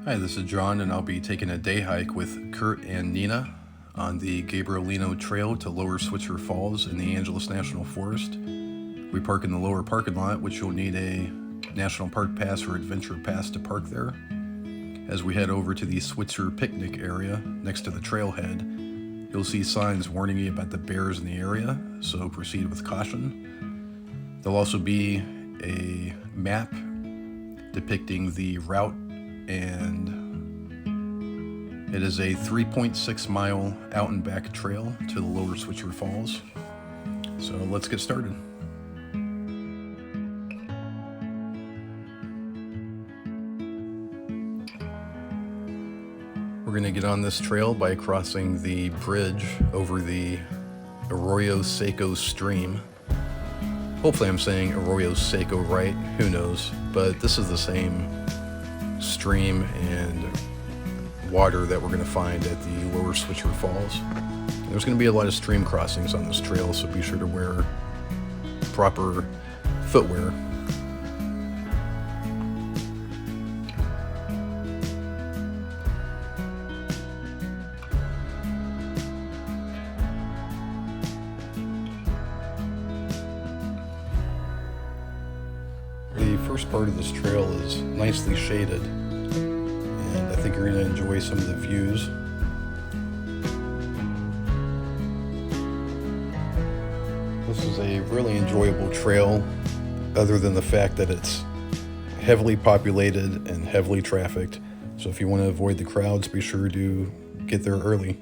Hi, this is John, and I'll be taking a day hike with Curt and Nina on the Gabrielino Trail to Lower Switzer Falls in the Angeles National Forest. We park in the lower parking lot, which you'll need a National Park Pass or Adventure Pass to park there. As we head over to the Switzer picnic area next to the trailhead, you'll see signs warning you about the bears in the area, so proceed with caution. There'll also be a map depicting the route, and it is a 3.6 mile out and back trail to the Lower Switzer Falls. So let's get started. We're going to get on this trail by crossing the bridge over the Arroyo Seco stream. Hopefully I'm saying Arroyo Seco right, who knows, but this is the same stream and water that we're going to find at the Lower Switzer Falls. There's going to be a lot of stream crossings on this trail, so be sure to wear proper footwear. The first part of this trail is nicely shaded, and I think you're going to enjoy some of the views. This is a really enjoyable trail, other than the fact that it's heavily populated and heavily trafficked. So if you want to avoid the crowds, be sure to get there early.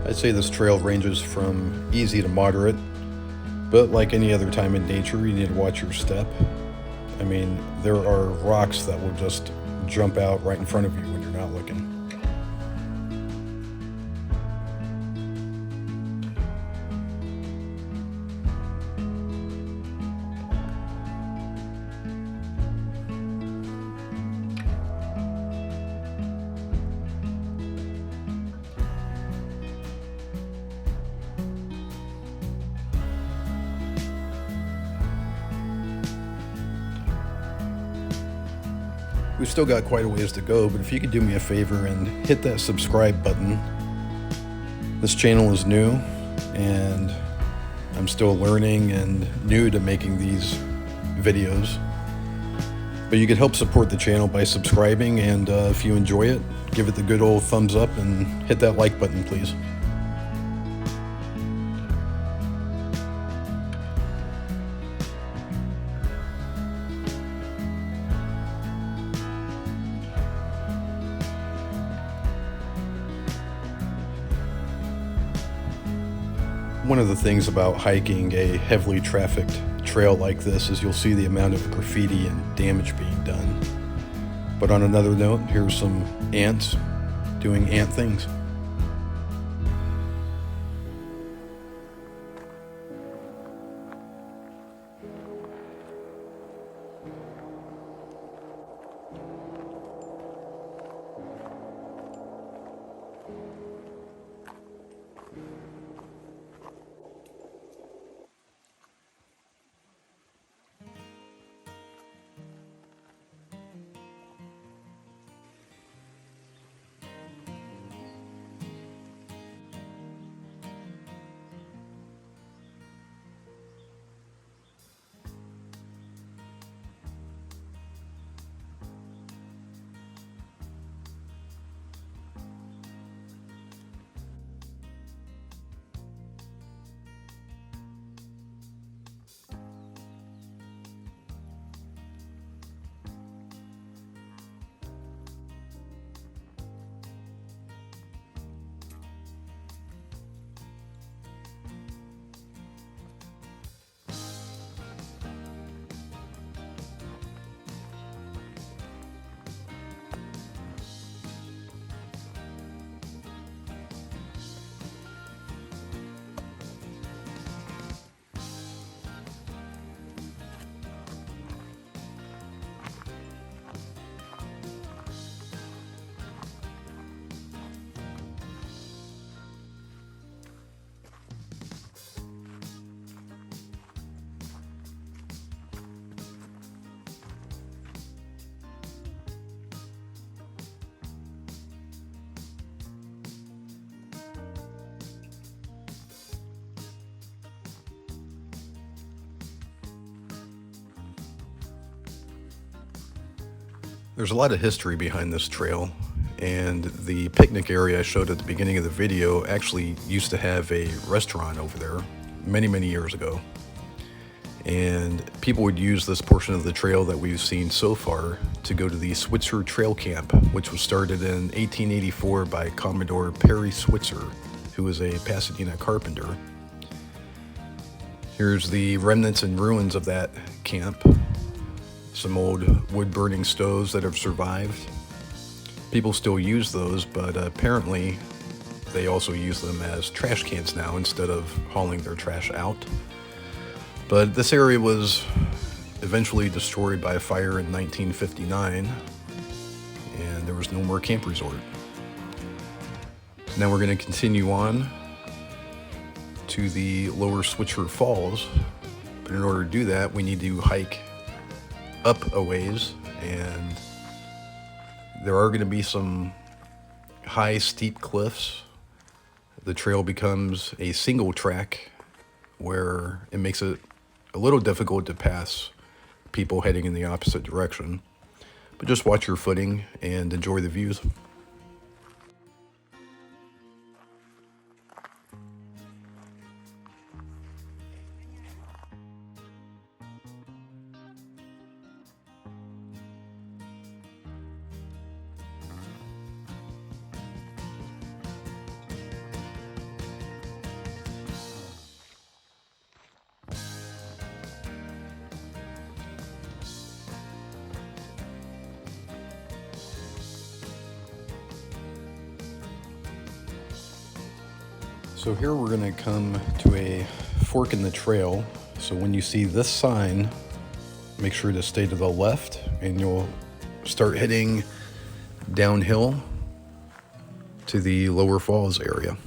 I'd say this trail ranges from easy to moderate, but like any other time in nature, you need to watch your step. I mean, there are rocks that will just jump out right in front of you when you're not looking. We've still got quite a ways to go, but if you could do me a favor and hit that subscribe button. This channel is new, and I'm still learning and new to making these videos. But you could help support the channel by subscribing, and if you enjoy it, give it the good old thumbs up and hit that like button, please. One of the things about hiking a heavily trafficked trail like this is you'll see the amount of graffiti and damage being done. But on another note, here's some ants doing ant things. There's a lot of history behind this trail, and the picnic area I showed at the beginning of the video actually used to have a restaurant over there many years ago. And people would use this portion of the trail that we've seen so far to go to the Switzer Trail Camp, which was started in 1884 by Commodore Perry Switzer, who was a Pasadena carpenter. Here's the remnants and ruins of that camp. Some old wood-burning stoves that have survived. People still use those, but apparently they also use them as trash cans now instead of hauling their trash out. But this area was eventually destroyed by a fire in 1959, and there was no more camp resort. Now we're going to continue on to the lower Switzer Falls, but in order to do that, we need to hike up a ways, and there are going to be some high, steep cliffs. The trail becomes a single track where it makes it a little difficult to pass people heading in the opposite direction, but just watch your footing and enjoy the views. So here we're going to come to a fork in the trail. So when you see this sign, make sure to stay to the left and you'll start heading downhill to the lower falls area.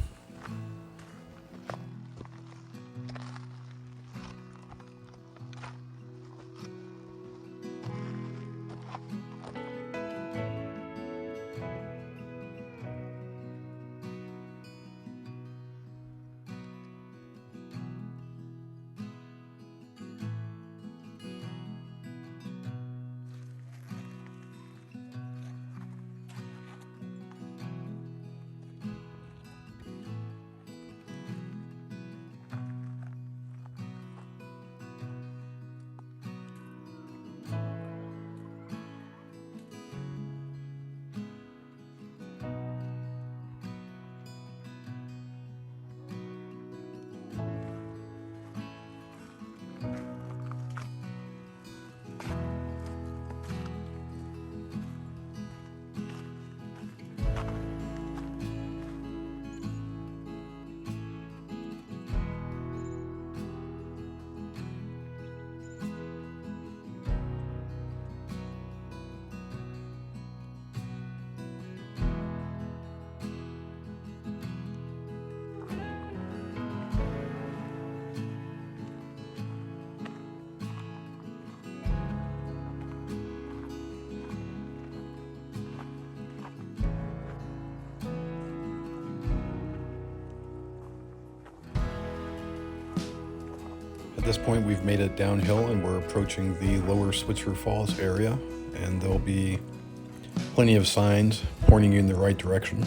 At this point, we've made it downhill and we're approaching the lower Switzer Falls area, and there'll be plenty of signs pointing you in the right direction.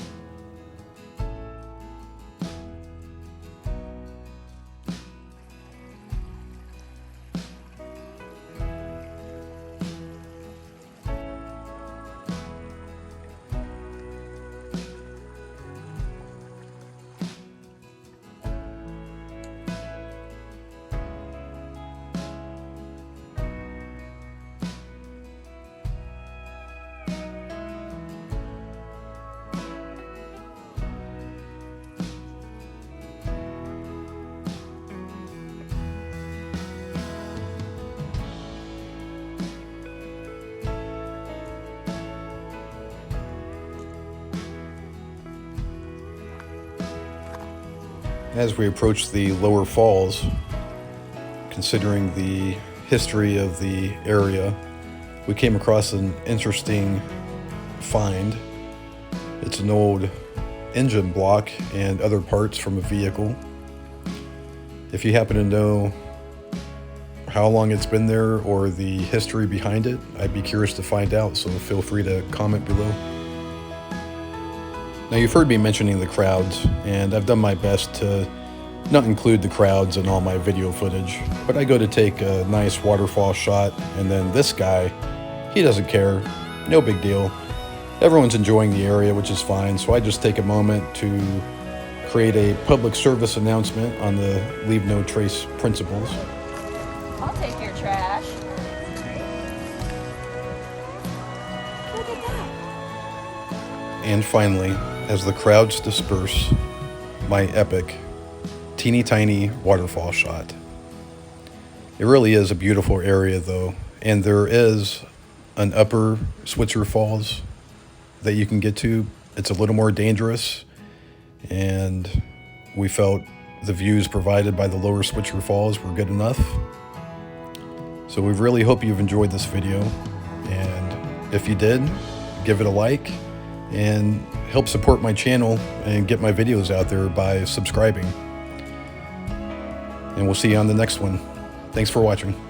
As we approach the lower falls, considering the history of the area, we came across an interesting find. It's an old engine block and other parts from a vehicle. If you happen to know how long it's been there or the history behind it. I'd be curious to find out, so feel free to comment below. Now, you've heard me mentioning the crowds, and I've done my best to not include the crowds in all my video footage, but I go to take a nice waterfall shot, and then this guy, he doesn't care, no big deal. Everyone's enjoying the area, which is fine, so I just take a moment to create a public service announcement on the Leave No Trace principles. I'll take your trash. Look at that. And finally, as the crowds disperse, my epic, teeny tiny waterfall shot. It really is a beautiful area though, and there is an upper Switzer Falls that you can get to. It's a little more dangerous, and we felt the views provided by the lower Switzer Falls were good enough. So we really hope you've enjoyed this video, and if you did, give it a like and help support my channel and get my videos out there by subscribing. And we'll see you on the next one. Thanks for watching.